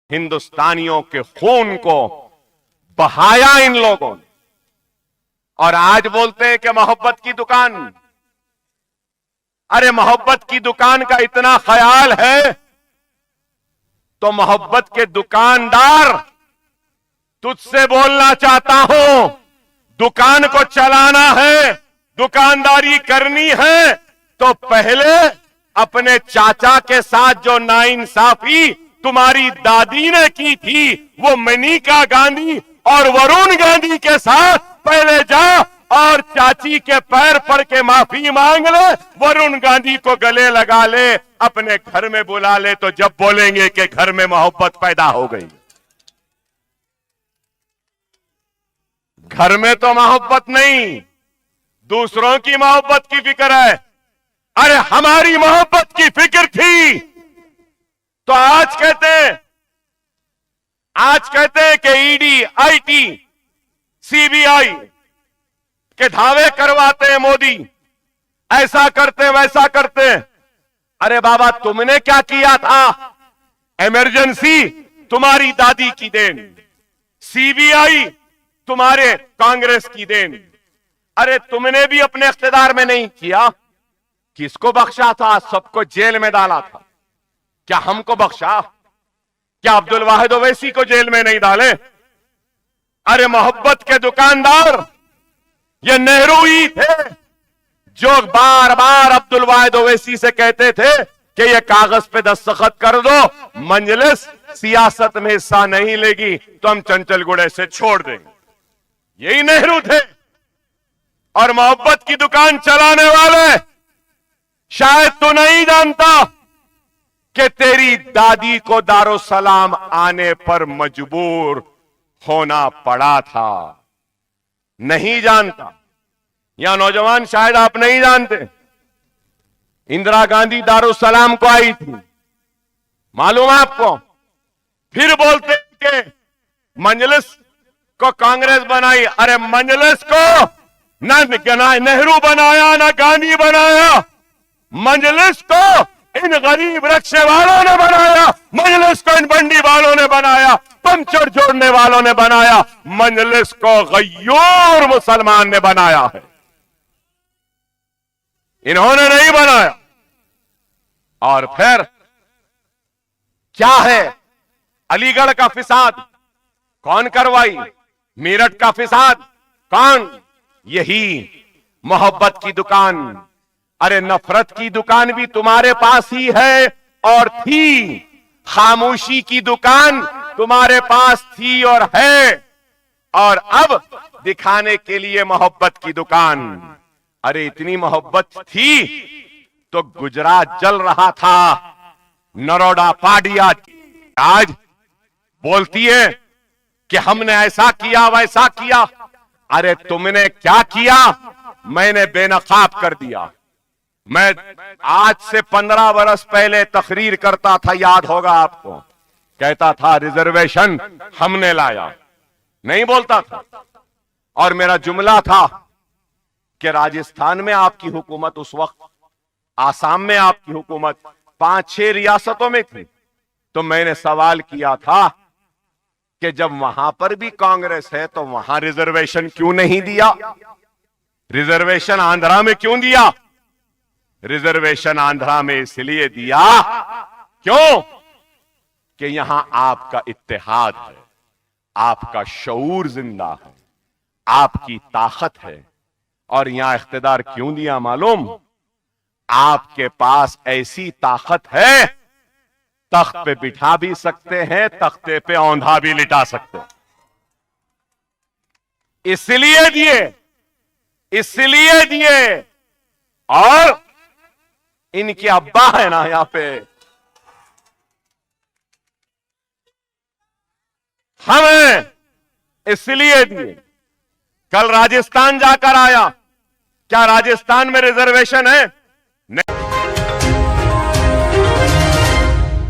हिंदुस्तानियों के खून को बहाया इन लोगों ने। और आज बोलते हैं कि मोहब्बत की दुकान। अरे मोहब्बत की दुकान का इतना ख्याल है तो मोहब्बत के दुकानदार, तुझसे बोलना चाहता हूं, दुकान को चलाना है, दुकानदारी करनी है तो पहले अपने चाचा के साथ जो नाइंसाफी तुम्हारी दादी ने की थी, वो मनिका गांधी और वरुण गांधी के साथ पहले जा और चाची के पैर पड़ के माफी मांग ले, वरुण गांधी को गले लगा ले, अपने घर में बुला ले, तो जब बोलेंगे कि घर में मोहब्बत पैदा हो गई। घर में तो मोहब्बत नहीं, दूसरों की मोहब्बत की फिक्र है। अरे हमारी मोहब्बत की फिक्र थी तो आज कहते हैं कि ईडी, आईटी, सीबीआई के धावे करवाते हैं मोदी, ऐसा करते वैसा करते। अरे बाबा तुमने क्या किया था? इमरजेंसी तुम्हारी दादी की देन, सीबीआई तुम्हारे कांग्रेस की देन। अरे तुमने भी अपने इख्तिदार में नहीं किया, किसको बख्शा था? सबको जेल में डाला था। क्या हमको बख्शा? क्या अब्दुल वाहिद ओवैसी को जेल में नहीं डाले? अरे मोहब्बत के दुकानदार ये नेहरू ही थे जो बार बार अब्दुल वाहिद ओवैसी से कहते थे कि ये कागज पे दस्तखत कर दो, मजलिस सियासत में हिस्सा नहीं लेगी तो हम चंचलगुड़े से छोड़ देंगे। यही नेहरू थे। और मोहब्बत की दुकान चलाने वाले, शायद तू नहीं जानता कि तेरी दादी को दारुसलाम आने पर मजबूर होना पड़ा था। नहीं जानता, या नौजवान शायद आप नहीं जानते, इंदिरा गांधी दारुसलाम को आई थी, मालूम है आपको? फिर बोलते कि मजलिस को कांग्रेस बनाई। अरे मजलिस को ना नेहरू बनाया ना गांधी बनाया, मजलिस को इन गरीब रक्षे वालों ने बनाया, मजलिस को इन बंडी वालों ने बनाया, पंचर जोड़ने वालों ने बनाया, मजलिस को गय्यूर मुसलमान ने बनाया है, इन्होंने नहीं बनाया। और फिर क्या है? अलीगढ़ का फिसाद कौन करवाई? मेरठ का फिसाद कौन? यही मोहब्बत की दुकान। अरे नफरत की दुकान भी तुम्हारे पास ही है और थी, खामोशी की दुकान तुम्हारे पास थी और है, और अब दिखाने के लिए मोहब्बत की दुकान। अरे इतनी मोहब्बत थी तो गुजरात जल रहा था, नरोडा पाडिया आज बोलती है कि हमने ऐसा किया वैसा किया। अरे तुमने क्या किया? मैंने बेनकाब कर दिया। मैं आज से 15 वर्ष पहले तकरीर करता था, याद होगा आपको, कहता था रिजर्वेशन हमने लाया, नहीं बोलता था। और मेरा जुमला था कि राजस्थान में आपकी हुकूमत उस वक्त, आसाम में आपकी हुकूमत, 5-6 रियासतों में थी, तो मैंने सवाल किया था कि जब वहां पर भी कांग्रेस है तो वहां रिजर्वेशन क्यों नहीं दिया? रिजर्वेशन आंध्रा में क्यों दिया? रिजर्वेशन आंध्रा में इसलिए दिया क्यों कि यहां आपका इत्तेहाद है, आपका शऊर जिंदा है, आपकी ताकत है। और यहां इख्तिदार क्यों दिया मालूम? आपके पास ऐसी ताकत है, तख्त पे बिठा भी सकते हैं, तख्ते पे औंधा भी लिटा सकते हैं। इसलिए दिए। और इनके अब्बा है ना यहां पे, हमें इसलिए दिए। कल राजस्थान जाकर आया, क्या राजस्थान में रिजर्वेशन है?